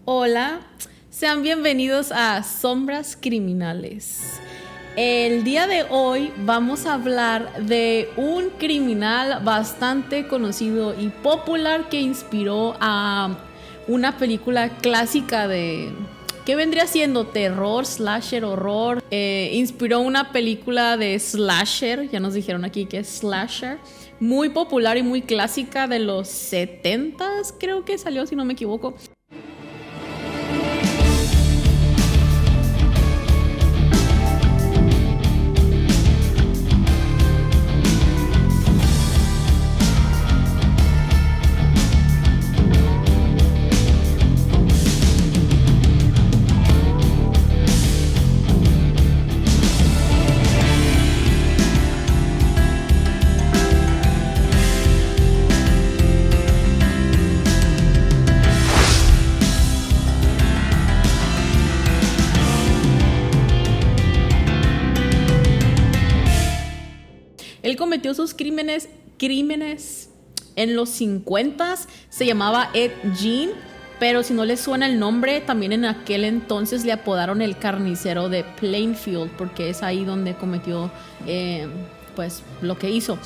Hola, sean bienvenidos a Sombras Criminales. El día de hoy vamos a hablar de un criminal bastante conocido y popular que inspiró a una película clásica de... ¿Qué vendría siendo? Terror, slasher, horror. Inspiró una película de slasher, ya nos dijeron aquí que es slasher. Muy popular y muy clásica de los 70s, creo que salió, si no me equivoco. Él cometió sus crímenes en los 50s, se llamaba Ed Gein, pero si no les suena el nombre, también en aquel entonces le apodaron el carnicero de Plainfield, porque es ahí donde cometió pues lo que hizo.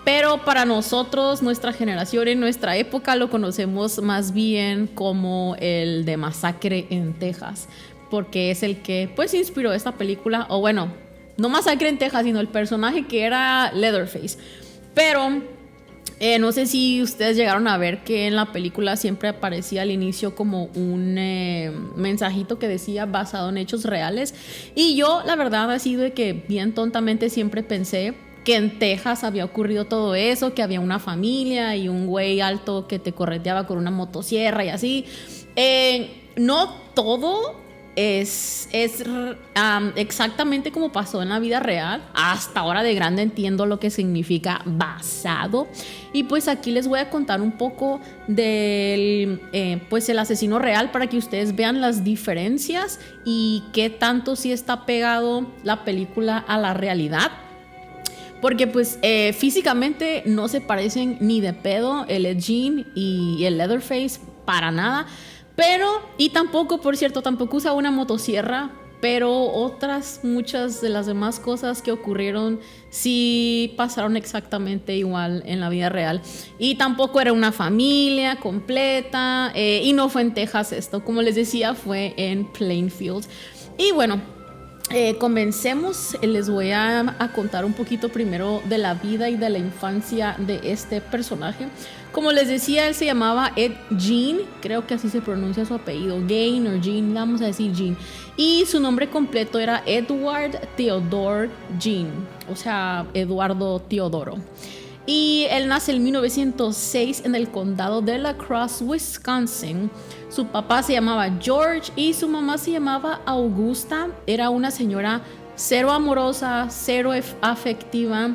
Pero para nosotros, nuestra generación, en nuestra época, lo conocemos más bien como el de Masacre en Texas, porque es el que pues inspiró esta película, o bueno, no Masacre en Texas, sino el personaje que era Leatherface. Pero no sé si ustedes llegaron a ver que en la película siempre aparecía al inicio como un mensajito que decía basado en hechos reales. Y yo, la verdad, ha sido de que bien tontamente siempre pensé que en Texas había ocurrido todo eso, que había una familia y un güey alto que te correteaba con una motosierra y así. No todo es exactamente como pasó en la vida real. Hasta ahora de grande entiendo lo que significa basado. Y pues aquí les voy a contar un poco del pues el asesino real para que ustedes vean las diferencias y qué tanto sí está pegado la película a la realidad. Porque pues físicamente no se parecen ni de pedo el Ed Gein y el Leatherface, para nada. Pero, y tampoco, por cierto, tampoco usa una motosierra, pero otras, muchas de las demás cosas que ocurrieron sí pasaron exactamente igual en la vida real. Y tampoco era una familia completa, y no fue en Texas esto, como les decía, fue en Plainfield. Y bueno, comencemos. Les voy a contar un poquito primero de la vida y de la infancia de este personaje. Como les decía, él se llamaba Ed Gein, creo que así se pronuncia su apellido, Gein o Gein, vamos a decir Gein. Y su nombre completo era Edward Theodore Gein, o sea, Eduardo Teodoro. Y él nace en 1906 en el condado de La Crosse, Wisconsin. Su papá se llamaba George y su mamá se llamaba Augusta. Era una señora cero amorosa, cero afectiva,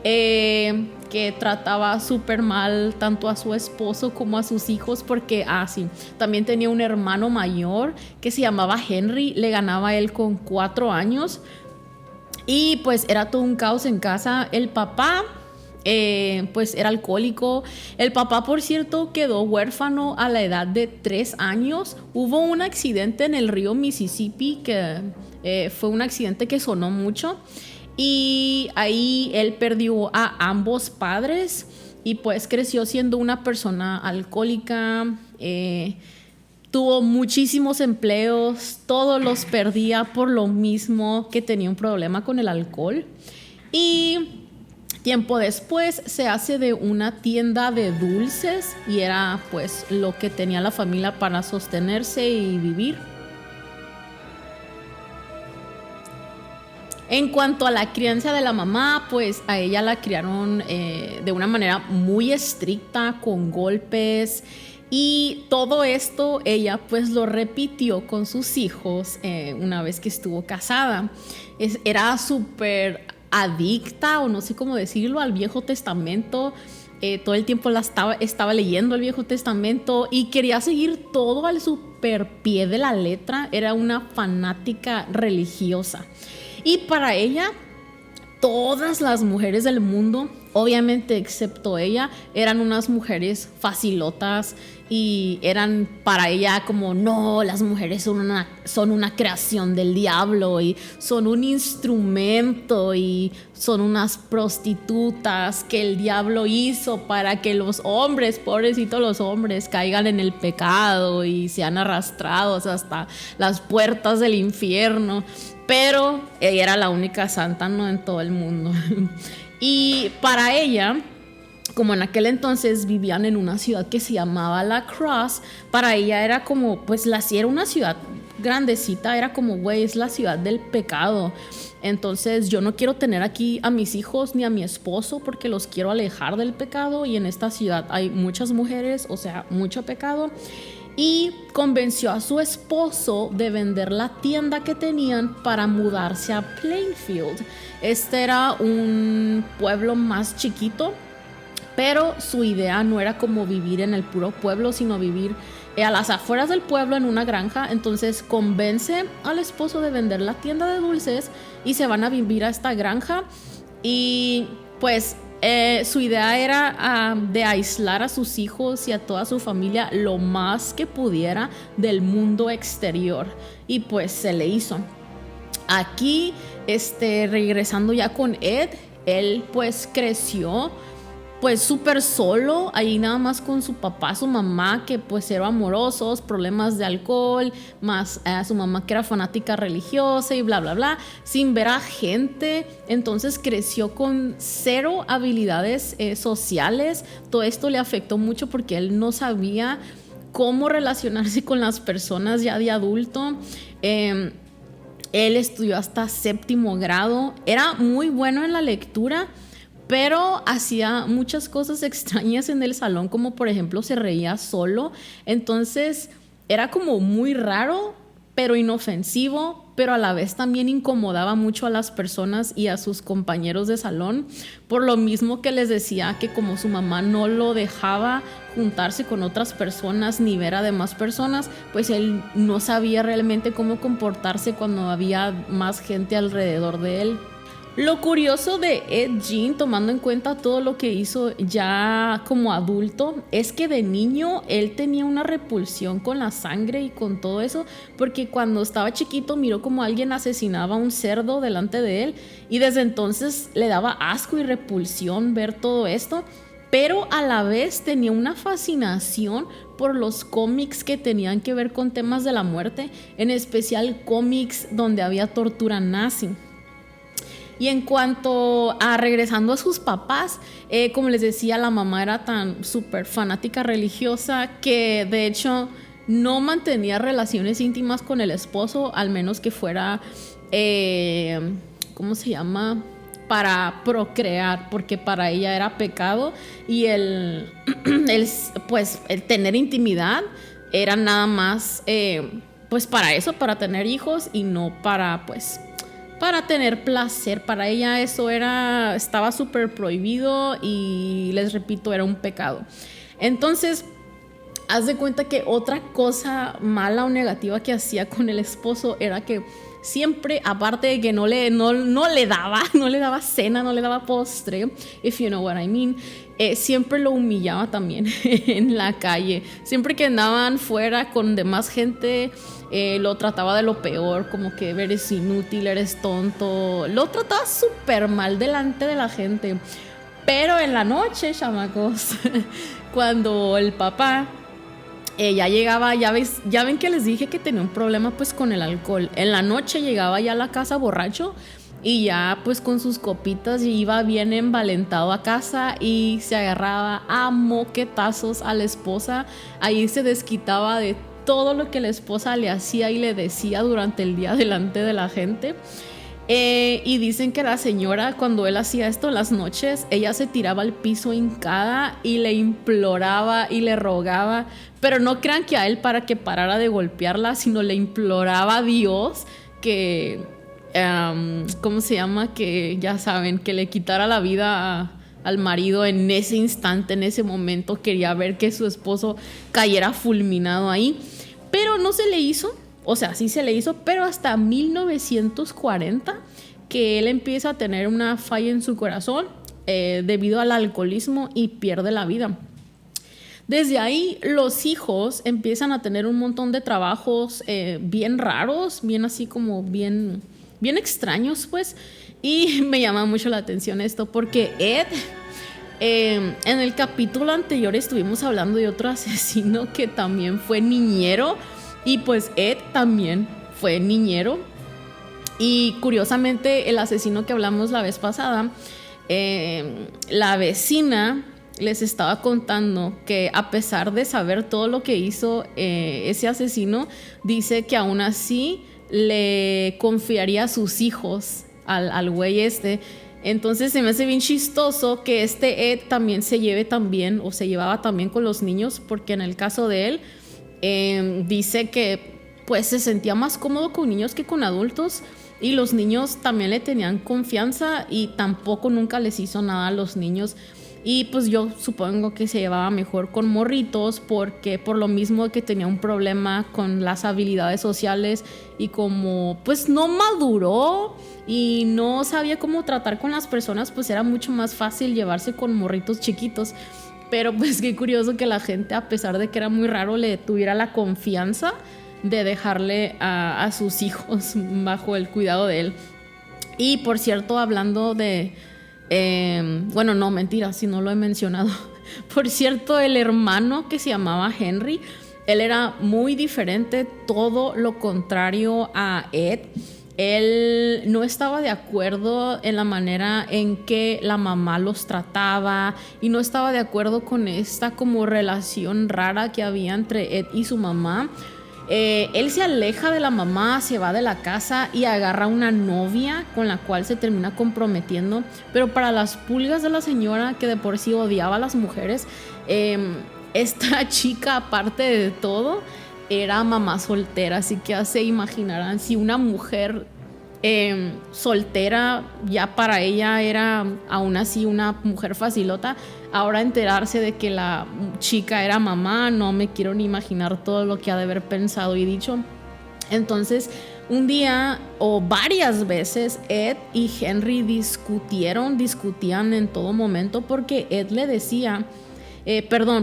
que trataba súper mal tanto a su esposo como a sus hijos, porque sí, también tenía un hermano mayor que se llamaba Henry, le ganaba a él con 4 años y pues era todo un caos en casa. El papá pues era alcohólico. El papá, por cierto, quedó huérfano a la edad de 3 años. Hubo un accidente en el río Mississippi que fue un accidente que sonó mucho. Y ahí él perdió a ambos padres y pues creció siendo una persona alcohólica. Tuvo muchísimos empleos, todos los perdía por lo mismo que tenía un problema con el alcohol. Y tiempo después se hace de una tienda de dulces y era pues lo que tenía la familia para sostenerse y vivir. En cuanto a la crianza de la mamá, pues a ella la criaron de una manera muy estricta, con golpes, y todo esto ella pues lo repitió con sus hijos una vez que estuvo casada. Era súper adicta, o no sé cómo decirlo, al Viejo Testamento. Todo el tiempo estaba leyendo el Viejo Testamento y quería seguir todo al super pie de la letra. Era una fanática religiosa. Y para ella, todas las mujeres del mundo, obviamente excepto ella, eran unas mujeres facilotas, y eran para ella como, no, las mujeres son una creación del diablo y son un instrumento y son unas prostitutas que el diablo hizo para que los hombres, pobrecitos los hombres, caigan en el pecado y sean arrastrados hasta las puertas del infierno. Pero ella era la única santa, ¿no?, en todo el mundo. Y para ella, como en aquel entonces vivían en una ciudad que se llamaba La Crosse, para ella era como, pues era una ciudad grandecita, era como, güey, es la ciudad del pecado. Entonces yo no quiero tener aquí a mis hijos ni a mi esposo porque los quiero alejar del pecado, y en esta ciudad hay muchas mujeres, o sea, mucho pecado. Y convenció a su esposo de vender la tienda que tenían para mudarse a Plainfield. Este era un pueblo más chiquito, pero su idea no era como vivir en el puro pueblo, sino vivir a las afueras del pueblo en una granja. Entonces convence al esposo de vender la tienda de dulces y se van a vivir a esta granja. Y pues su idea era de aislar a sus hijos y a toda su familia lo más que pudiera del mundo exterior. Y pues se le hizo. Aquí, regresando ya con Ed, él pues creció pues súper solo, ahí nada más con su papá, su mamá, que pues eran amorosos, problemas de alcohol, más su mamá que era fanática religiosa y bla, bla, bla, sin ver a gente. Entonces creció con cero habilidades sociales. Todo esto le afectó mucho porque él no sabía cómo relacionarse con las personas ya de adulto. Él estudió hasta 7º grado, era muy bueno en la lectura, pero hacía muchas cosas extrañas en el salón, como por ejemplo se reía solo. Entonces era como muy raro, pero inofensivo, pero a la vez también incomodaba mucho a las personas y a sus compañeros de salón, por lo mismo que les decía que como su mamá no lo dejaba juntarse con otras personas ni ver a demás personas, pues él no sabía realmente cómo comportarse cuando había más gente alrededor de él. Lo curioso de Ed Gein, tomando en cuenta todo lo que hizo ya como adulto, es que de niño él tenía una repulsión con la sangre y con todo eso, porque cuando estaba chiquito miró como alguien asesinaba a un cerdo delante de él, y desde entonces le daba asco y repulsión ver todo esto, pero a la vez tenía una fascinación por los cómics que tenían que ver con temas de la muerte, en especial cómics donde había tortura nazi. Y en cuanto a regresando a sus papás, como les decía, la mamá era tan súper fanática religiosa que de hecho no mantenía relaciones íntimas con el esposo, al menos que fuera, ¿cómo se llama?, para procrear, porque para ella era pecado, y el tener intimidad era nada más pues para eso, para tener hijos, y no para tener placer. Para ella eso estaba súper prohibido y les repito, era un pecado. Entonces, haz de cuenta que otra cosa mala o negativa que hacía con el esposo era que siempre, aparte de que no le daba cena, no le daba postre, if you know what I mean, siempre lo humillaba también en la calle. Siempre que andaban fuera con demás gente, lo trataba de lo peor, como que eres inútil, eres tonto. Lo trataba súper mal delante de la gente. Pero en la noche, chamacos, cuando el papá ya llegaba, ya ven que les dije que tenía un problema pues con el alcohol. En la noche llegaba ya a la casa borracho y ya pues con sus copitas y iba bien envalentado a casa y se agarraba a moquetazos a la esposa. Ahí se desquitaba de todo lo que la esposa le hacía y le decía durante el día delante de la gente. Y dicen que la señora, cuando él hacía esto en las noches, ella se tiraba al piso hincada y le imploraba y le rogaba, pero no crean que a él para que parara de golpearla, sino le imploraba a Dios que, ¿cómo se llama? Que ya saben, que le quitara la vida al marido en ese instante, en ese momento. Quería ver que su esposo cayera fulminado ahí, pero no se le hizo. O sea, sí se le hizo, pero hasta 1940 que él empieza a tener una falla en su corazón debido al alcoholismo y pierde la vida. Desde ahí los hijos empiezan a tener un montón de trabajos bien raros, bien así como bien extraños, pues. Y me llama mucho la atención esto porque Ed, en el capítulo anterior estuvimos hablando de otro asesino que también fue niñero, y pues Ed también fue niñero. Y curiosamente el asesino que hablamos la vez pasada, la vecina les estaba contando que a pesar de saber todo lo que hizo ese asesino, dice que aún así le confiaría a sus hijos al güey este. Entonces se me hace bien chistoso que este Ed también se llevaba también con los niños, porque en el caso de él dice que pues se sentía más cómodo con niños que con adultos, y los niños también le tenían confianza y tampoco nunca les hizo nada a los niños. Y pues yo supongo que se llevaba mejor con morritos, porque por lo mismo que tenía un problema con las habilidades sociales, y como pues no maduró y no sabía cómo tratar con las personas, pues era mucho más fácil llevarse con morritos chiquitos. Pero pues qué curioso que la gente, a pesar de que era muy raro, le tuviera la confianza de dejarle a sus hijos bajo el cuidado de él. Y por cierto, hablando de... bueno, no, mentira, si no lo he mencionado. Por cierto, el hermano que se llamaba Henry, él era muy diferente, todo lo contrario a Ed. Él no estaba de acuerdo en la manera en que la mamá los trataba, y no estaba de acuerdo con esta como relación rara que había entre Ed y su mamá. Él se aleja de la mamá, se va de la casa y agarra una novia con la cual se termina comprometiendo. Pero para las pulgas de la señora, que de por sí odiaba a las mujeres, esta chica, aparte de todo, era mamá soltera. Así que ya se imaginarán, si una mujer soltera ya para ella era aún así una mujer facilota, ahora enterarse de que la chica era mamá, no me quiero ni imaginar todo lo que ha de haber pensado y dicho. Entonces, un día o varias veces Ed y Henry discutían en todo momento, porque Ed le decía...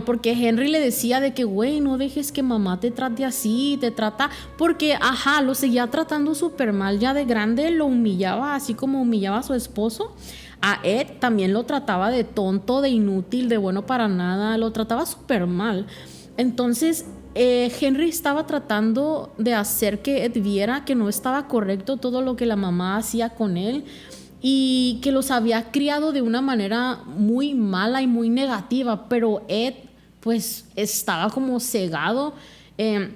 porque Henry le decía de que, güey, no dejes que mamá te trate así, te trata, porque, lo seguía tratando súper mal ya de grande, lo humillaba así como humillaba a su esposo. A Ed también lo trataba de tonto, de inútil, de bueno para nada, lo trataba súper mal. Entonces Henry estaba tratando de hacer que Ed viera que no estaba correcto todo lo que la mamá hacía con él, y que los había criado de una manera muy mala y muy negativa. Pero Ed pues estaba como cegado. Él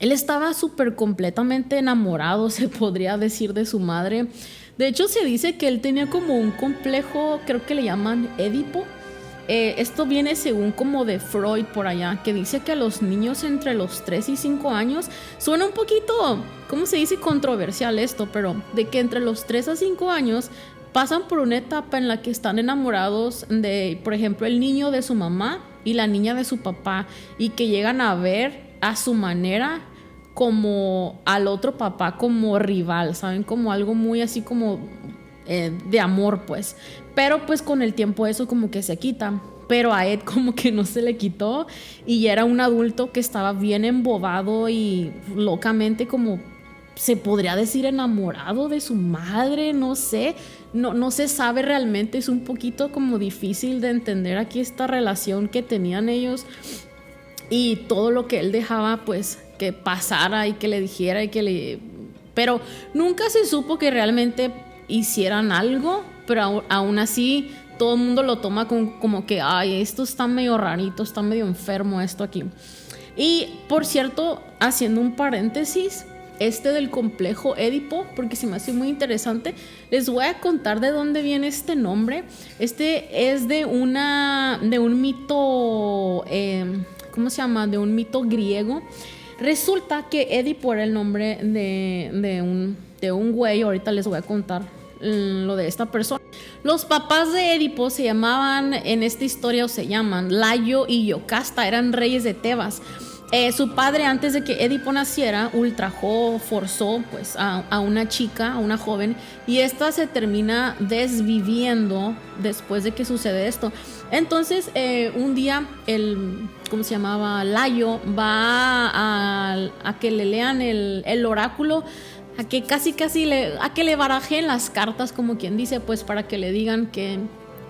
estaba súper completamente enamorado, se podría decir, de su madre. De hecho, se dice que él tenía como un complejo, creo que le llaman Édipo. Esto viene según como de Freud por allá, que dice que a los niños entre los 3 y 5 años, suena un poquito, ¿cómo se dice?, controversial esto, pero de que entre los 3 a 5 años pasan por una etapa en la que están enamorados de, por ejemplo, el niño de su mamá y la niña de su papá, y que llegan a ver a su manera como al otro papá como rival, ¿saben? Como algo muy así como de amor, pues. Pero pues con el tiempo eso como que se quita. Pero a Ed como que no se le quitó, y ya era un adulto que estaba bien embobado y locamente, como se podría decir, enamorado de su madre. No sé, no se sabe realmente. Es un poquito como difícil de entender aquí esta relación que tenían ellos, y todo lo que él dejaba pues que pasara y que le dijera pero nunca se supo que realmente hicieran algo. Pero aún así todo el mundo lo toma como que esto está medio rarito, está medio enfermo esto aquí. Y por cierto, haciendo un paréntesis, del complejo Édipo, porque se me hace muy interesante, les voy a contar de dónde viene este nombre. Es de un mito, ¿cómo se llama? De un mito griego. Resulta que Édipo era el nombre de un güey. Ahorita les voy a contar lo de esta persona. Los papás de Édipo se llamaban, en esta historia, o se llaman Layo y Yocasta, eran reyes de Tebas. Su padre, antes de que Edipo naciera, ultrajó, forzó pues a una chica, a una joven, y esta se termina desviviendo después de que sucede esto. Entonces un día ¿cómo se llamaba? Layo va a que le lean el oráculo, a que casi a que le barajen las cartas, como quien dice, pues para que le digan que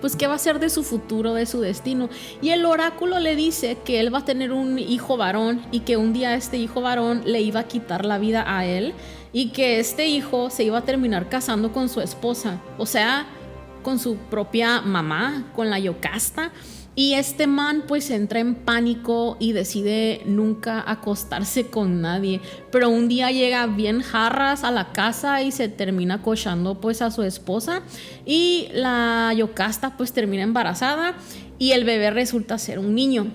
pues qué va a ser de su futuro, de su destino. Y el oráculo le dice que él va a tener un hijo varón y que un día este hijo varón le iba a quitar la vida a él y que este hijo se iba a terminar casando con su esposa, o sea, con su propia mamá, con la Yocasta. Y este man pues entra en pánico y decide nunca acostarse con nadie, pero un día llega bien jarras a la casa y se termina cochando pues a su esposa, y la Yocasta pues termina embarazada y el bebé resulta ser un niño.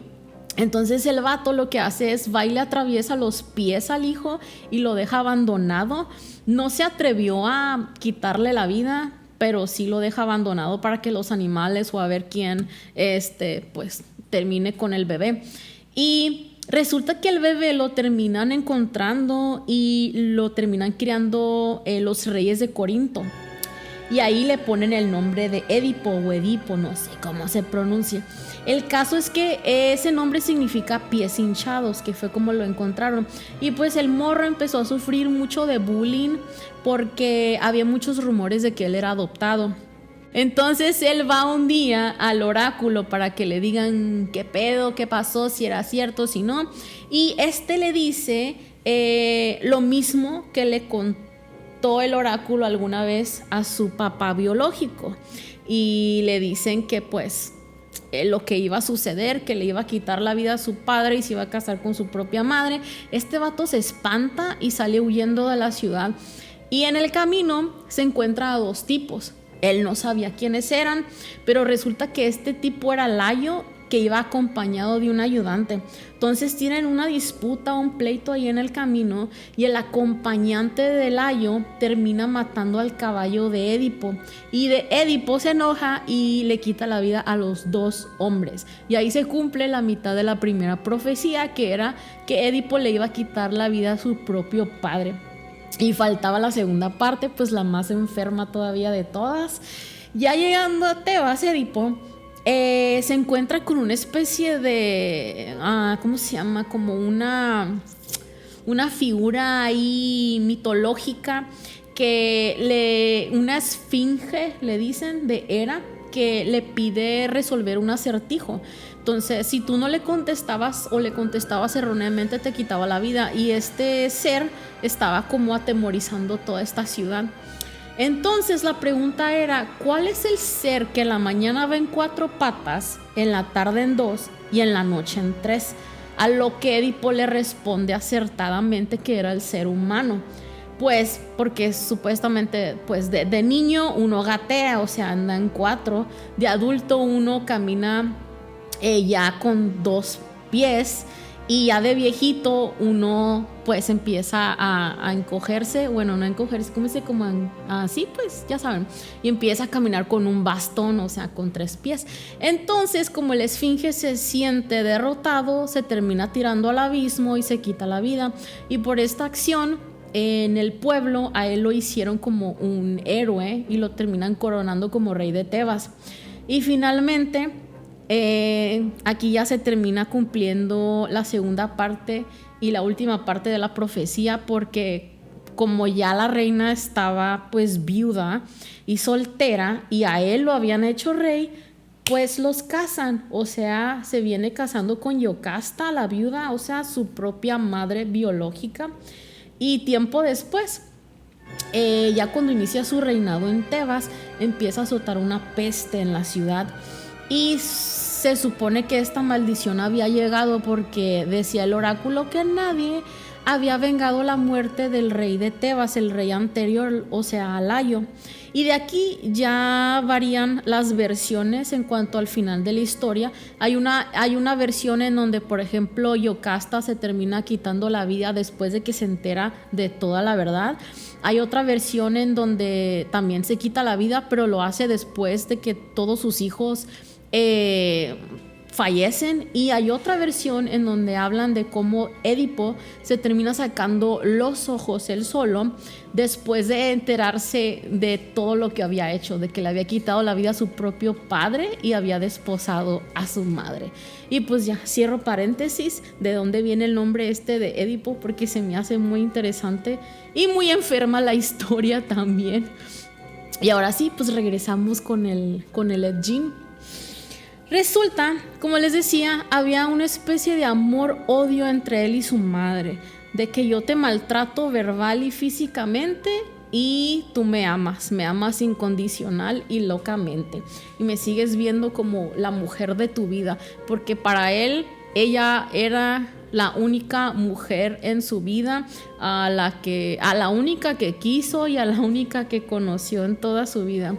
Entonces el vato lo que hace es va y le atraviesa los pies al hijo y lo deja abandonado. No se atrevió a quitarle la vida, pero sí lo deja abandonado para que los animales o a ver quién pues termine con el bebé. Y resulta que el bebé lo terminan encontrando y lo terminan criando los reyes de Corinto. Y ahí le ponen el nombre de Edipo o Edipo, no sé cómo se pronuncia. El caso es que ese nombre significa pies hinchados, que fue como lo encontraron. Y pues el morro empezó a sufrir mucho de bullying porque había muchos rumores de que él era adoptado. Entonces él va un día al oráculo para que le digan qué pedo, qué pasó, si era cierto, si no. Y le dice lo mismo que le contó el oráculo alguna vez a su papá biológico. Y le dicen que pues lo que iba a suceder, que le iba a quitar la vida a su padre y se iba a casar con su propia madre. Este vato se espanta y sale huyendo de la ciudad. Y en el camino se encuentra a dos tipos. Él no sabía quiénes eran, pero resulta que este tipo era Layo, que iba acompañado de un ayudante. Entonces tienen una disputa, un pleito ahí en el camino, y el acompañante de Layo termina matando al caballo de Edipo. Y de Edipo se enoja y le quita la vida a los dos hombres. Y ahí se cumple la mitad de la primera profecía, que era que Edipo le iba a quitar la vida a su propio padre. Y faltaba la segunda parte, pues la más enferma todavía de todas. Ya llegando a Tebas, Edipo se encuentra con una especie de ¿cómo se llama? Como una figura ahí mitológica, una esfinge, le dicen, de Hera, que le pide resolver un acertijo. Entonces, si tú no le contestabas o le contestabas erróneamente, te quitaba la vida. Y este ser estaba como atemorizando toda esta ciudad. Entonces la pregunta era, ¿cuál es el ser que en la mañana va en 4 patas, en la tarde en 2 y en la noche en 3? A lo que Edipo le responde acertadamente que era el ser humano. Pues porque supuestamente pues de niño uno gatea, o sea, anda en 4. De adulto uno camina ya con 2 pies. Y ya de viejito uno pues empieza a encogerse, bueno, no encogerse, ¿cómo se dice? Como así, pues ya saben. Y empieza a caminar con un bastón, o sea, con 3 pies. Entonces, como el esfinge se siente derrotado, se termina tirando al abismo y se quita la vida. Y por esta acción, en el pueblo a él lo hicieron como un héroe y lo terminan coronando como rey de Tebas. Y finalmente aquí ya se termina cumpliendo la segunda parte y la última parte de la profecía, porque como ya la reina estaba pues viuda y soltera y a él lo habían hecho rey, pues los casan, o sea, se viene casando con Yocasta, la viuda, o sea, su propia madre biológica. Y tiempo después, ya cuando inicia su reinado en Tebas, empieza a azotar una peste en la ciudad. Y se supone que esta maldición había llegado porque decía el oráculo que nadie había vengado la muerte del rey de Tebas, el rey anterior, o sea, Layo. Y de aquí ya varían las versiones en cuanto al final de la historia. Hay una versión en donde, por ejemplo, Yocasta se termina quitando la vida después de que se entera de toda la verdad. Hay otra versión en donde también se quita la vida, pero lo hace después de que todos sus hijos fallecen, y hay otra versión en donde hablan de cómo Édipo se termina sacando los ojos él solo después de enterarse de todo lo que había hecho, de que le había quitado la vida a su propio padre y había desposado a su madre. Y pues ya cierro paréntesis de dónde viene el nombre de Édipo, porque se me hace muy interesante y muy enferma la historia también. Y ahora sí, pues regresamos con el Ed Gein. Resulta, como les decía, había una especie de amor-odio entre él y su madre, de que yo te maltrato verbal y físicamente y tú me amas incondicional y locamente, y me sigues viendo como la mujer de tu vida, porque para él ella era la única mujer en su vida, a la única que quiso y a la única que conoció en toda su vida.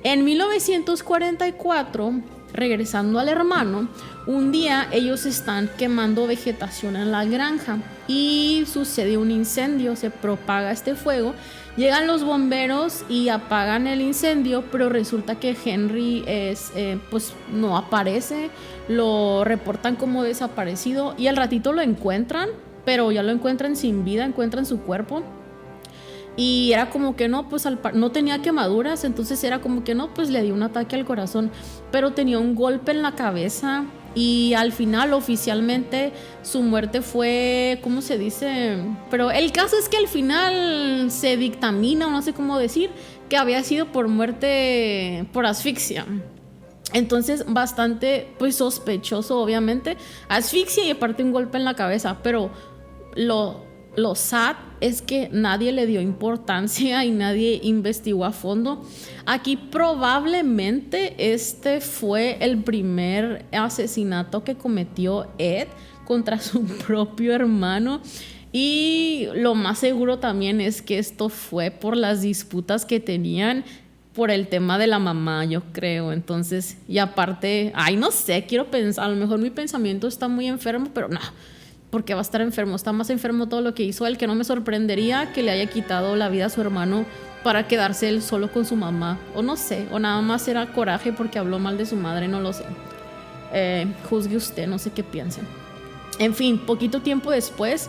En 1944, regresando al hermano, un día ellos están quemando vegetación en la granja y sucede un incendio, se propaga este fuego, llegan los bomberos y apagan el incendio, pero resulta que Henry pues no aparece, lo reportan como desaparecido y al ratito lo encuentran, pero ya lo encuentran sin vida, encuentran su cuerpo. Y era como que no, pues no tenía quemaduras, entonces era como que no, pues le dio un ataque al corazón, pero tenía un golpe en la cabeza y al final oficialmente su muerte fue, ¿cómo se dice? Pero el caso es que al final se dictamina, o no sé cómo decir, que había sido por muerte por asfixia. Entonces bastante pues sospechoso, obviamente, asfixia y aparte un golpe en la cabeza, pero lo sad es que nadie le dio importancia y nadie investigó a fondo. Aquí probablemente este fue el primer asesinato que cometió Ed contra su propio hermano. Y lo más seguro también es que esto fue por las disputas que tenían por el tema de la mamá, yo creo. Entonces, y aparte, no sé, quiero pensar, a lo mejor mi pensamiento está muy enfermo, pero no, porque va a estar enfermo, está más enfermo todo lo que hizo él, que no me sorprendería que le haya quitado la vida a su hermano para quedarse él solo con su mamá, o no sé, o nada más era coraje porque habló mal de su madre, no lo sé. Juzgue usted, no sé qué piensen. En fin, poquito tiempo después,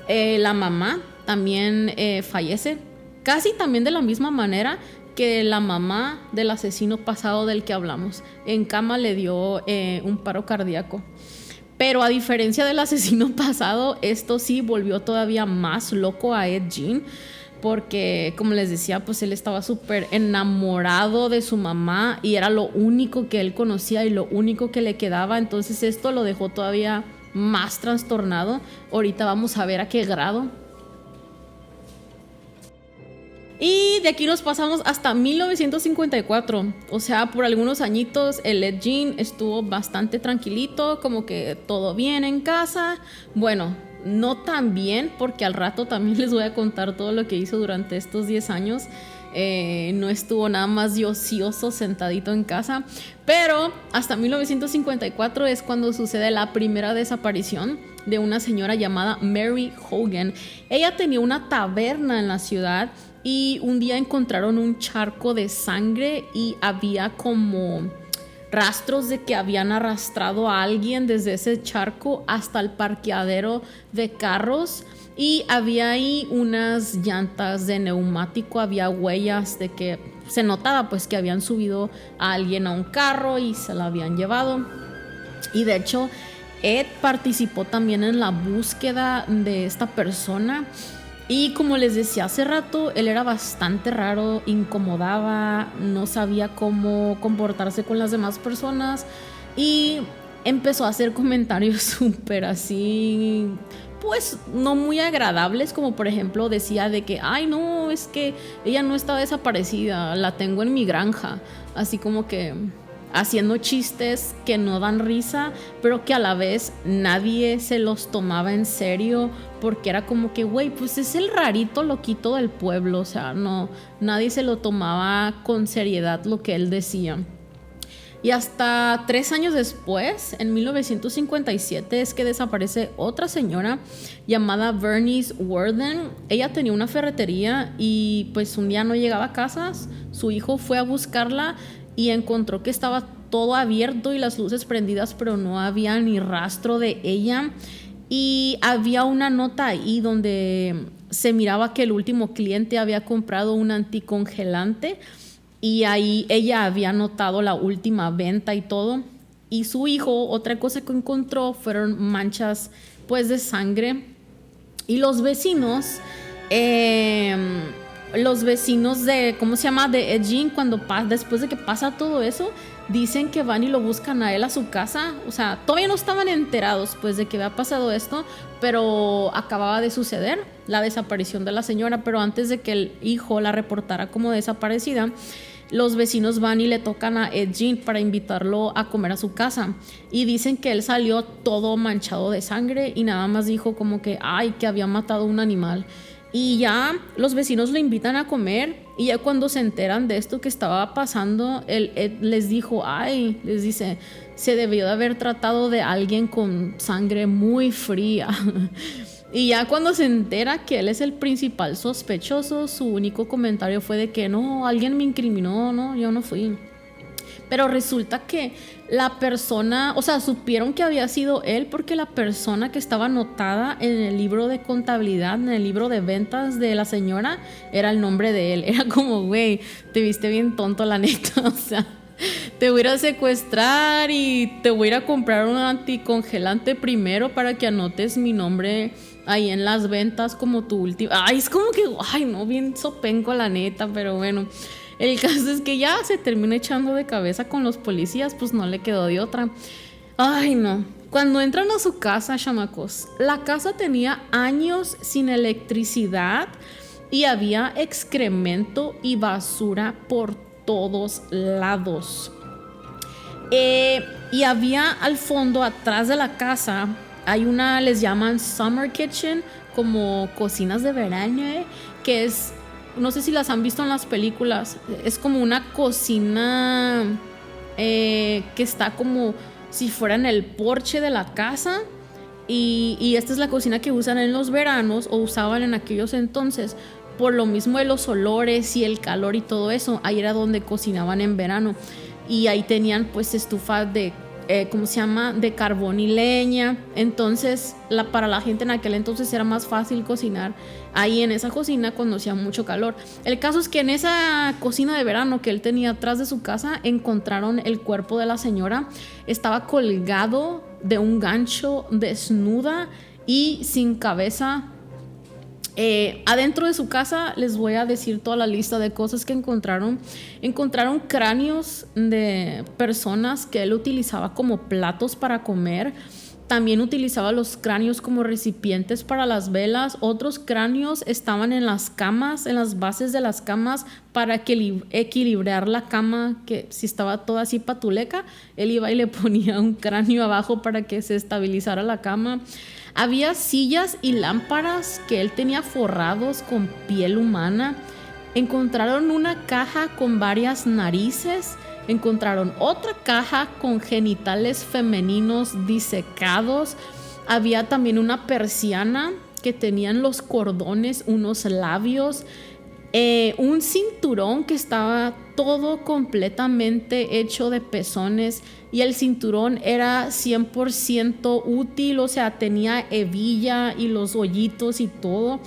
la mamá también fallece, casi también de la misma manera que la mamá del asesino pasado del que hablamos. En cama le dio un paro cardíaco. Pero a diferencia del asesino pasado, esto sí volvió todavía más loco a Ed Gein, porque como les decía, pues él estaba súper enamorado de su mamá y era lo único que él conocía y lo único que le quedaba. Entonces esto lo dejó todavía más trastornado. Ahorita vamos a ver a qué grado. Y de aquí nos pasamos hasta 1954, o sea, por algunos añitos el Ed Gein estuvo bastante tranquilito, como que todo bien en casa. Bueno, no tan bien, porque al rato también les voy a contar todo lo que hizo durante estos 10 años. No estuvo nada más de ocioso sentadito en casa, pero hasta 1954 es cuando sucede la primera desaparición de una señora llamada Mary Hogan. Ella tenía una taberna en la ciudad y un día encontraron un charco de sangre y había como rastros de que habían arrastrado a alguien desde ese charco hasta el parqueadero de carros, y había ahí unas llantas de neumático, había huellas de que se notaba pues que habían subido a alguien a un carro y se la habían llevado. Y de hecho Ed participó también en la búsqueda de esta persona. Y como les decía hace rato, él era bastante raro, incomodaba, no sabía cómo comportarse con las demás personas y empezó a hacer comentarios súper así, pues no muy agradables, como por ejemplo decía de que, ay no, es que ella no está desaparecida, la tengo en mi granja, así como que haciendo chistes que no dan risa, pero que a la vez nadie se los tomaba en serio, porque era como que, güey, pues es el rarito loquito del pueblo, o sea, no, nadie se lo tomaba con seriedad lo que él decía. Y hasta 3 años después, en 1957, es que desaparece otra señora llamada Bernice Worden. Ella tenía una ferretería y pues un día no llegaba a casa, su hijo fue a buscarla y encontró que estaba todo abierto y las luces prendidas, pero no había ni rastro de ella. Y había una nota ahí donde se miraba que el último cliente había comprado un anticongelante y ahí ella había anotado la última venta y todo. Y su hijo, otra cosa que encontró fueron manchas pues de sangre. Y los vecinos de, ¿cómo se llama? De Eugene, después de que pasa todo eso, dicen que van y lo buscan a él a su casa. O sea, todavía no estaban enterados pues de que había pasado esto, pero acababa de suceder la desaparición de la señora. Pero antes de que el hijo la reportara como desaparecida, los vecinos van y le tocan a Eugene para invitarlo a comer a su casa. Y dicen que él salió todo manchado de sangre y nada más dijo como que, ay, que había matado un animal. Y ya los vecinos lo invitan a comer y ya cuando se enteran de esto que estaba pasando, él les dijo, les dice, se debió de haber tratado de alguien con sangre muy fría. Y ya cuando se entera que él es el principal sospechoso, su único comentario fue de que no, alguien me incriminó, no, yo no fui. Pero resulta que la persona, o sea, supieron que había sido él porque la persona que estaba anotada en el libro de contabilidad, en el libro de ventas de la señora, era el nombre de él. Era como, güey, te viste bien tonto, la neta, o sea, te voy a ir a secuestrar y te voy a ir a comprar un anticongelante primero para que anotes mi nombre ahí en las ventas como tu último. Ay, es como que, ay, no, bien sopenco, la neta, pero bueno. El caso es que ya se termina echando de cabeza con los policías, pues no le quedó de otra. Ay, no. Cuando entran a su casa, chamacos, la casa tenía años sin electricidad y había excremento y basura por todos lados. Y había al fondo, atrás de la casa, hay una, les llaman Summer Kitchen, como cocinas de verano, que es... No sé si las han visto en las películas. Es como una cocina que está como si fuera en el porche de la casa. Y esta es la cocina que usan en los veranos o usaban en aquellos entonces. Por lo mismo de los olores y el calor y todo eso. Ahí era donde cocinaban en verano. Y ahí tenían pues estufas de... ¿cómo se llama? De carbón y leña. Entonces para la gente en aquel entonces era más fácil cocinar ahí en esa cocina cuando hacía mucho calor. El caso es que en esa cocina de verano que él tenía atrás de su casa encontraron el cuerpo de la señora. Estaba colgado de un gancho, desnuda y sin cabeza. Adentro de su casa les voy a decir toda la lista de cosas que encontraron. Encontraron cráneos de personas que él utilizaba como platos para comer. También utilizaba los cráneos como recipientes para las velas. Otros cráneos estaban en las camas, en las bases de las camas para equilibrar la cama, que si estaba toda así patuleca, él iba y le ponía un cráneo abajo para que se estabilizara la cama. Había sillas y lámparas que él tenía forrados con piel humana. Encontraron una caja con varias narices. Encontraron otra caja con genitales femeninos disecados. Había también una persiana que tenían los cordones, unos labios, un cinturón que estaba todo completamente hecho de pezones y el cinturón era 100% útil, o sea, tenía hebilla y los hoyitos y todo.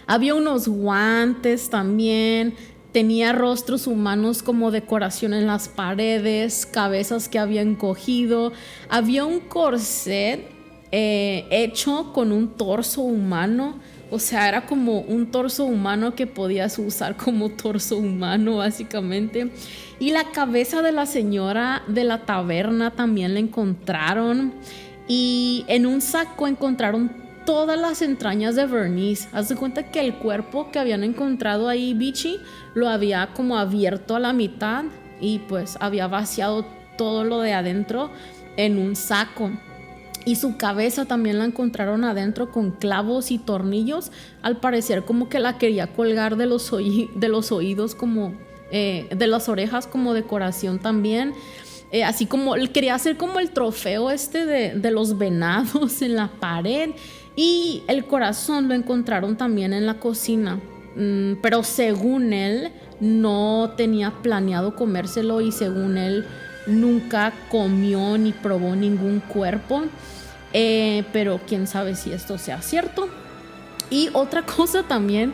Había unos guantes también. Tenía rostros humanos como decoración en las paredes, cabezas que habían cogido. Había un corset hecho con un torso humano. O sea, era como un torso humano que podías usar como torso humano, básicamente. Y la cabeza de la señora de la taberna también la encontraron. Y en un saco encontraron todas las entrañas de Bernice. Haz de cuenta que el cuerpo que habían encontrado ahí, Vichy, lo había como abierto a la mitad y pues había vaciado todo lo de adentro en un saco. Y su cabeza también la encontraron adentro con clavos y tornillos. Al parecer como que la quería colgar de los oídos como de las orejas como decoración también. Así como quería hacer como el trofeo de los venados en la pared. Y el corazón lo encontraron también en la cocina. Pero según él no tenía planeado comérselo y según él nunca comió ni probó ningún cuerpo, pero quién sabe si esto sea cierto. Y otra cosa también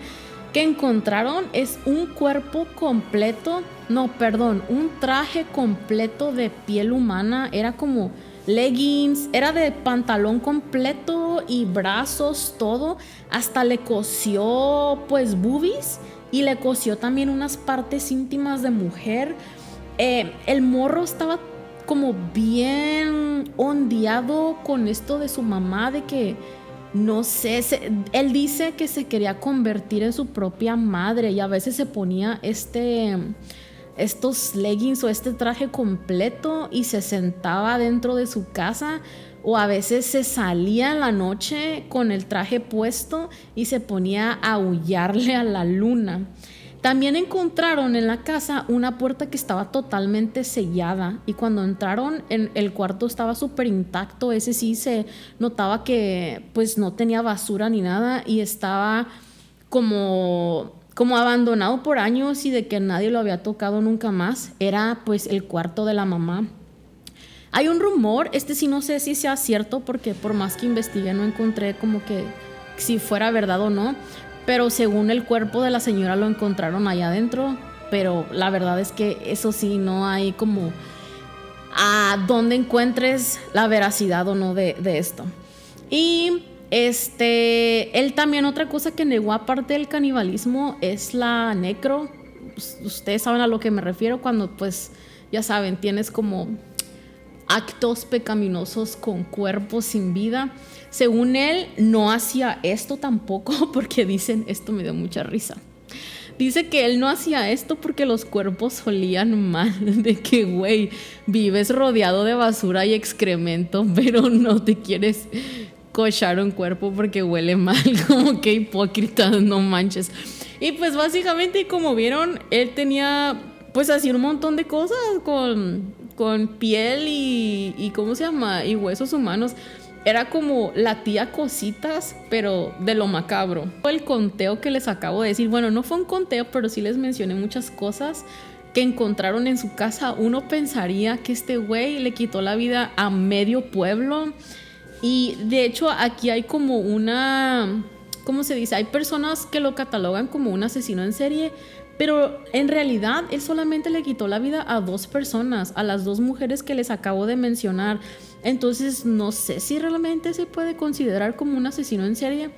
que encontraron es un cuerpo completo, no, perdón, un traje completo de piel humana. Era como leggings, era de pantalón completo y brazos, todo. Hasta le cosió pues boobies y le cosió también unas partes íntimas de mujer. El morro estaba como bien ondeado con esto de su mamá, de que no sé, él dice que se quería convertir en su propia madre y a veces se ponía estos leggings o este traje completo y se sentaba dentro de su casa, o a veces se salía en la noche con el traje puesto y se ponía a aullarle a la luna. También encontraron en la casa una puerta que estaba totalmente sellada y cuando entraron el cuarto estaba súper intacto. Ese sí se notaba que pues no tenía basura ni nada y estaba como abandonado por años y de que nadie lo había tocado nunca más. Era pues el cuarto de la mamá. Hay un rumor, sí no sé si sea cierto porque por más que investigué no encontré como que si fuera verdad o no. Pero según el cuerpo de la señora lo encontraron allá adentro. Pero la verdad es que eso sí, no hay como a dónde encuentres la veracidad o no de esto. Y él también, otra cosa que negó aparte del canibalismo es la necro. Ustedes saben a lo que me refiero cuando pues ya saben, tienes como actos pecaminosos con cuerpos sin vida. Según él, no hacía esto tampoco porque dicen, esto me dio mucha risa. Dice que él no hacía esto porque los cuerpos olían mal. De que, güey, vives rodeado de basura y excremento, pero no te quieres cochar un cuerpo porque huele mal. Como que hipócrita, no manches. Y pues básicamente, como vieron, él tenía pues así un montón de cosas con piel y ¿cómo se llama? Y huesos humanos. Era como la tía Cositas, pero de lo macabro. El conteo que les acabo de decir, bueno, no fue un conteo, pero sí les mencioné muchas cosas que encontraron en su casa. Uno pensaría que este güey le quitó la vida a medio pueblo. Y de hecho aquí hay como una, ¿cómo se dice? Hay personas que lo catalogan como un asesino en serie, pero en realidad él solamente le quitó la vida a 2 personas, a las 2 mujeres que les acabo de mencionar. Entonces no sé si realmente se puede considerar como un asesino en serie.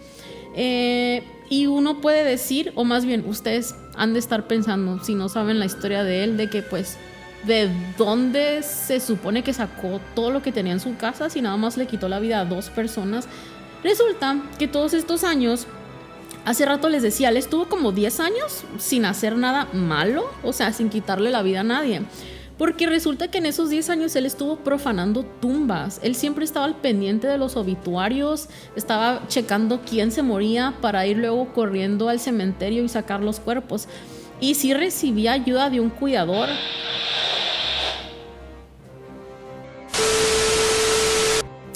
Y uno puede decir, o más bien ustedes han de estar pensando, si no saben la historia de él, de que pues de dónde se supone que sacó todo lo que tenía en su casa si nada más le quitó la vida a 2 personas. Resulta que todos estos años, hace rato les decía, él estuvo como 10 años sin hacer nada malo, o sea, sin quitarle la vida a nadie. Porque resulta que en esos 10 años él estuvo profanando tumbas. Él siempre estaba al pendiente de los obituarios, estaba checando quién se moría para ir luego corriendo al cementerio y sacar los cuerpos. Y sí recibía ayuda de un cuidador.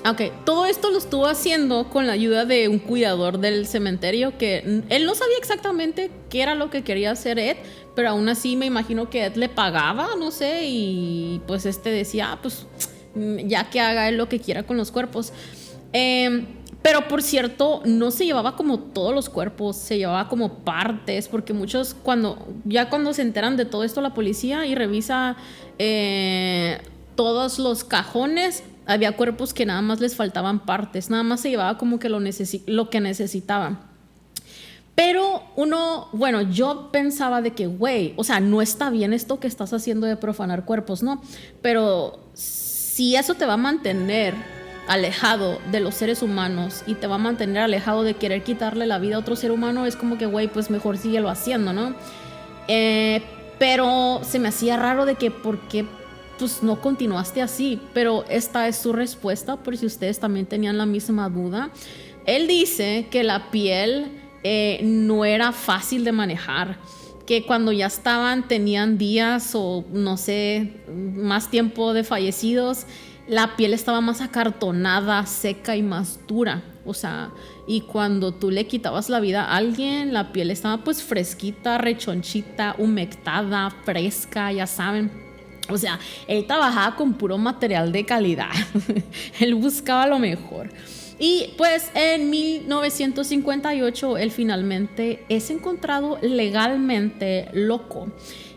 Ok, todo esto lo estuvo haciendo con la ayuda de un cuidador del cementerio que él no sabía exactamente qué era lo que quería hacer Ed, pero aún así me imagino que Ed le pagaba, no sé, y pues decía, pues ya que haga él lo que quiera con los cuerpos. Pero por cierto, no se llevaba como todos los cuerpos, se llevaba como partes, porque muchos cuando se enteran de todo esto la policía y revisa todos los cajones, había cuerpos que nada más les faltaban partes, nada más se llevaba como que lo que necesitaba. Pero yo pensaba de que, güey, o sea, no está bien esto que estás haciendo de profanar cuerpos, ¿no? Pero si eso te va a mantener alejado de los seres humanos y te va a mantener alejado de querer quitarle la vida a otro ser humano, es como que, güey, pues mejor síguelo haciendo, ¿no? Pero se me hacía raro de que por qué pues no continuaste así, pero esta es su respuesta por si ustedes también tenían la misma duda. Él dice que la piel no era fácil de manejar, que cuando ya tenían días o no sé, más tiempo de fallecidos, la piel estaba más acartonada, seca y más dura. O sea, y cuando tú le quitabas la vida a alguien, la piel estaba pues fresquita, rechonchita, humectada, fresca, ya saben. O sea, él trabajaba con puro material de calidad. Él buscaba lo mejor. Y pues en 1958 él finalmente es encontrado legalmente loco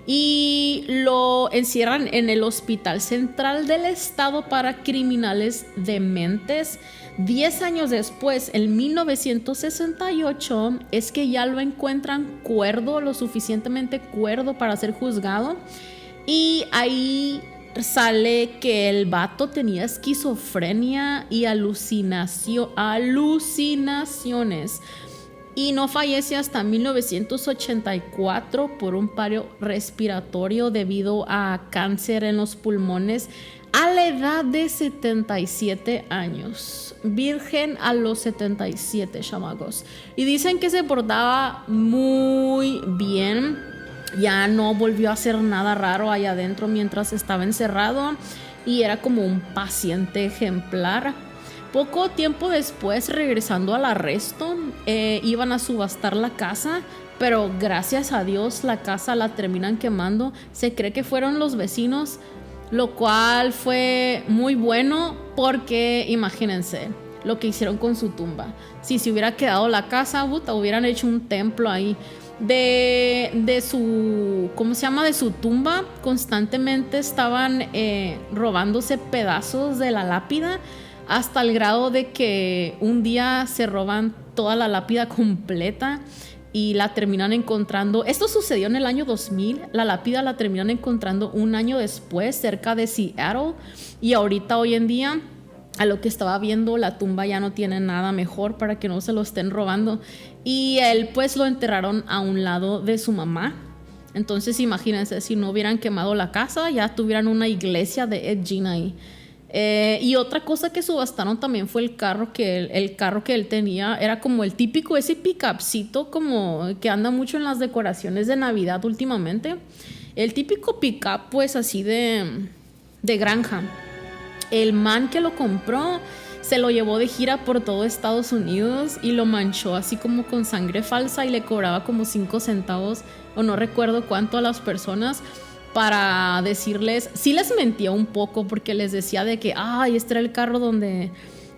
y lo encierran en el Hospital Central del Estado para Criminales Dementes. 10 años después, en 1968, es que ya lo encuentran cuerdo, lo suficientemente cuerdo para ser juzgado. Y ahí sale que el vato tenía esquizofrenia y alucinaciones. Y no fallece hasta 1984 por un paro respiratorio debido a cáncer en los pulmones a la edad de 77 años. Virgen a los 77, chamacos. Y dicen que se portaba muy bien. Ya no volvió a hacer nada raro allá adentro mientras estaba encerrado. Y era como un paciente ejemplar. Poco tiempo después, regresando al arresto, iban a subastar la casa, pero gracias a Dios la casa la terminan quemando. Se cree que fueron los vecinos, lo cual fue muy bueno porque imagínense lo que hicieron con su tumba. Si se hubiera quedado la casa, hubieran hecho un templo ahí. De su, ¿cómo se llama? De su tumba constantemente estaban robándose pedazos de la lápida, hasta el grado de que un día se roban toda la lápida completa y la terminan encontrando. Esto sucedió en el año 2000. La lápida la terminan encontrando un año después cerca de Seattle, y ahorita hoy en día, a lo que estaba viendo, la tumba ya no tiene nada mejor para que no se lo estén robando. Y él pues lo enterraron a un lado de su mamá. Entonces imagínense, si no hubieran quemado la casa, ya tuvieran una iglesia de Ed Gein ahí. Y otra cosa que subastaron también fue el carro que él tenía. Era como el típico, ese pickupcito como que anda mucho en las decoraciones de Navidad últimamente. El típico pickup pues así de granja. El man que lo compró se lo llevó de gira por todo Estados Unidos y lo manchó así como con sangre falsa y le cobraba como 5 centavos o no recuerdo cuánto a las personas para decirles. Sí les mentía un poco porque les decía de que este era el carro donde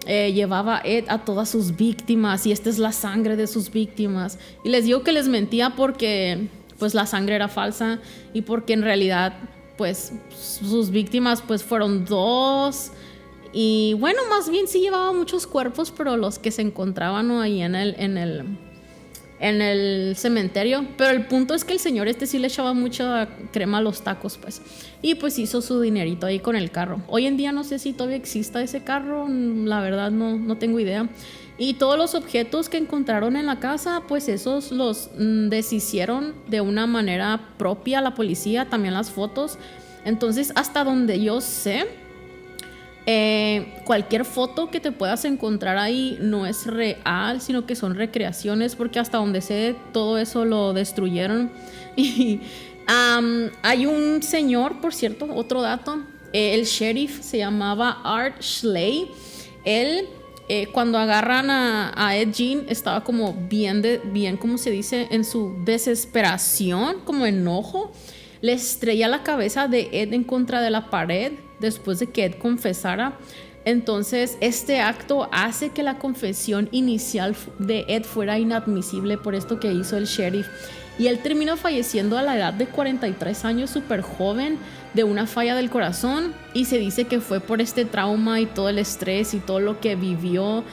llevaba Ed a todas sus víctimas y esta es la sangre de sus víctimas. Y les digo que les mentía porque pues la sangre era falsa y porque en realidad pues sus víctimas pues fueron 2. Y bueno, más bien sí llevaba muchos cuerpos, pero los que se encontraban ahí en el cementerio. Pero el punto es que el señor sí le echaba mucha crema a los tacos, pues. Y pues hizo su dinerito ahí con el carro. Hoy en día no sé si todavía exista ese carro, la verdad no tengo idea. Y todos los objetos que encontraron en la casa, pues esos los deshicieron de una manera propia la policía, también las fotos. Entonces, hasta donde yo sé, cualquier foto que te puedas encontrar ahí no es real, sino que son recreaciones, porque hasta donde sé todo eso lo destruyeron. Y hay un señor, por cierto, otro dato, el sheriff se llamaba Art Schley. Él cuando agarran a Ed Gein estaba como bien, como se dice, en su desesperación, como enojo. Le estrella la cabeza de Ed en contra de la pared después de que Ed confesara. Entonces este acto hace que la confesión inicial de Ed fuera inadmisible por esto que hizo el sheriff, y él termina falleciendo a la edad de 43 años, súper joven, de una falla del corazón, y se dice que fue por este trauma y todo el estrés y todo lo que vivió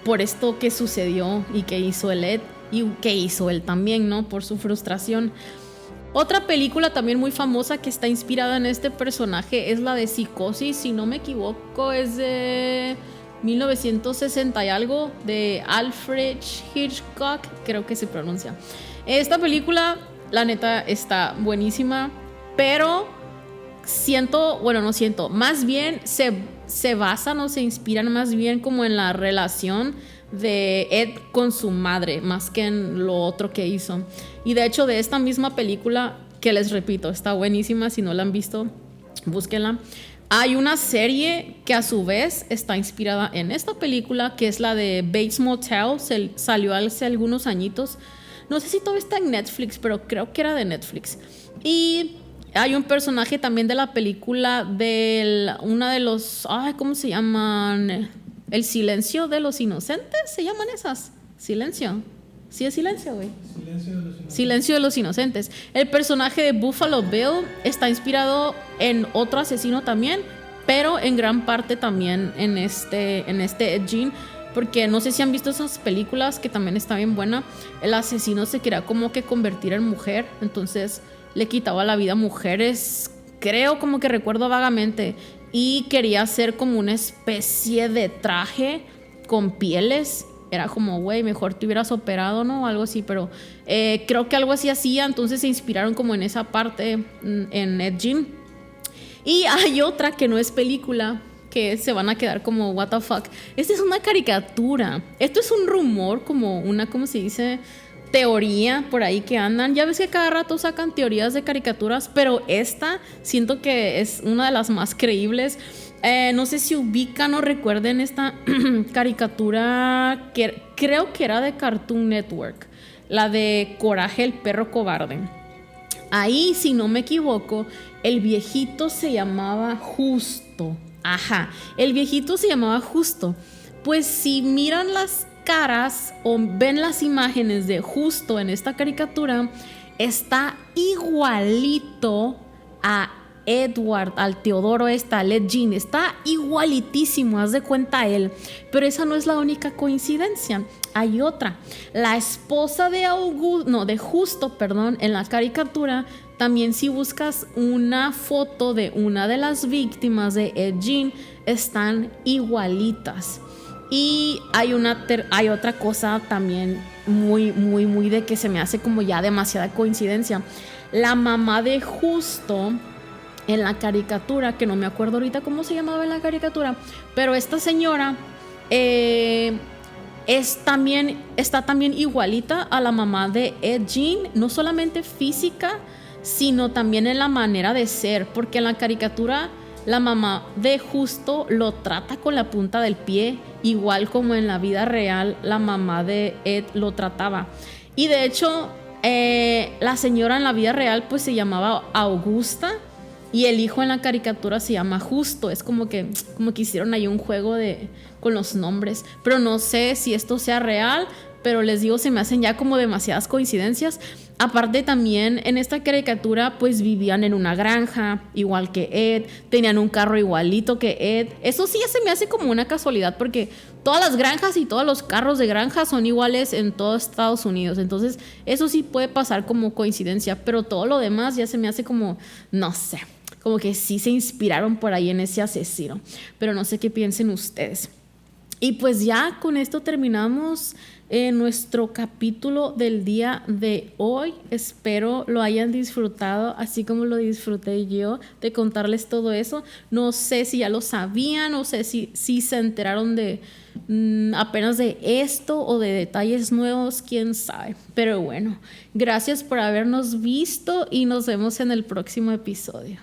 por esto que sucedió y que hizo el Ed y que hizo él también, ¿no? Por su frustración. Otra película también muy famosa que está inspirada en este personaje es la de Psicosis, si no me equivoco, es de 1960 y algo, de Alfred Hitchcock, creo que se pronuncia. Esta película, la neta, está buenísima, pero más bien se basan o se inspiran más bien como en la relación de Ed con su madre, más que en lo otro que hizo. Y de hecho, de esta misma película, que les repito, está buenísima, si no la han visto, búsquenla. Hay una serie que a su vez está inspirada en esta película, que es la de Bates Motel. Salió hace algunos añitos. No sé si todavía está en Netflix, pero creo que era de Netflix. Y hay un personaje también de la película una de los, ¿cómo se llaman? El silencio de los inocentes, ¿se llaman esas? Silencio. Sí, es silencio, güey. Silencio de los inocentes. El personaje de Buffalo Bill está inspirado en otro asesino también, pero en gran parte también en este Ed Gein, porque no sé si han visto esas películas que también está bien buena. El asesino se quería como que convertir en mujer, entonces le quitaba la vida a mujeres, creo, como que recuerdo vagamente, y quería hacer como una especie de traje con pieles. Era como, güey, mejor te hubieras operado, ¿no? Algo así, pero creo que algo así hacía, entonces se inspiraron como en esa parte, en Ed Gein. Y hay otra que no es película, que se van a quedar como, what the fuck. Esta es una caricatura. Esto es un rumor, como una, ¿cómo se dice? Teoría por ahí que andan. Ya ves que cada rato sacan teorías de caricaturas, pero esta siento que es una de las más creíbles. No sé si ubican o recuerden esta caricatura que creo que era de Cartoon Network, la de Coraje el perro cobarde. Ahí, si no me equivoco, el viejito se llamaba Justo. Ajá, el viejito se llamaba Justo. Pues si miran las caras o ven las imágenes de Justo en esta caricatura, está igualito a Edward, al Teodoro al Ed Gein, está igualitísimo, haz de cuenta él. Pero esa no es la única coincidencia, hay otra. La esposa de Justo, en la caricatura, también si buscas una foto de una de las víctimas de Ed Gein, están igualitas. Y hay otra cosa también muy, muy, muy de que se me hace como ya demasiada coincidencia. La mamá de Justo en la caricatura, que no me acuerdo ahorita cómo se llamaba en la caricatura, pero esta señora está también igualita a la mamá de Ed Gein, no solamente física, sino también en la manera de ser, porque en la caricatura la mamá de Justo lo trata con la punta del pie, igual como en la vida real la mamá de Ed lo trataba. Y de hecho, la señora en la vida real pues se llamaba Augusta, y el hijo en la caricatura se llama Justo. Es como que hicieron ahí un juego con los nombres. Pero no sé si esto sea real, pero les digo, se me hacen ya como demasiadas coincidencias. Aparte también en esta caricatura pues vivían en una granja, igual que Ed. Tenían un carro igualito que Ed. Eso sí ya se me hace como una casualidad, porque todas las granjas y todos los carros de granja son iguales en todo Estados Unidos. Entonces eso sí puede pasar como coincidencia, pero todo lo demás ya se me hace como, no sé, como que sí se inspiraron por ahí en ese asesino. Pero no sé qué piensen ustedes. Y pues ya con esto terminamos nuestro capítulo del día de hoy. Espero lo hayan disfrutado así como lo disfruté yo de contarles todo eso. No sé si ya lo sabían, no sé si se enteraron de apenas de esto o de detalles nuevos, quién sabe. Pero bueno, gracias por habernos visto y nos vemos en el próximo episodio.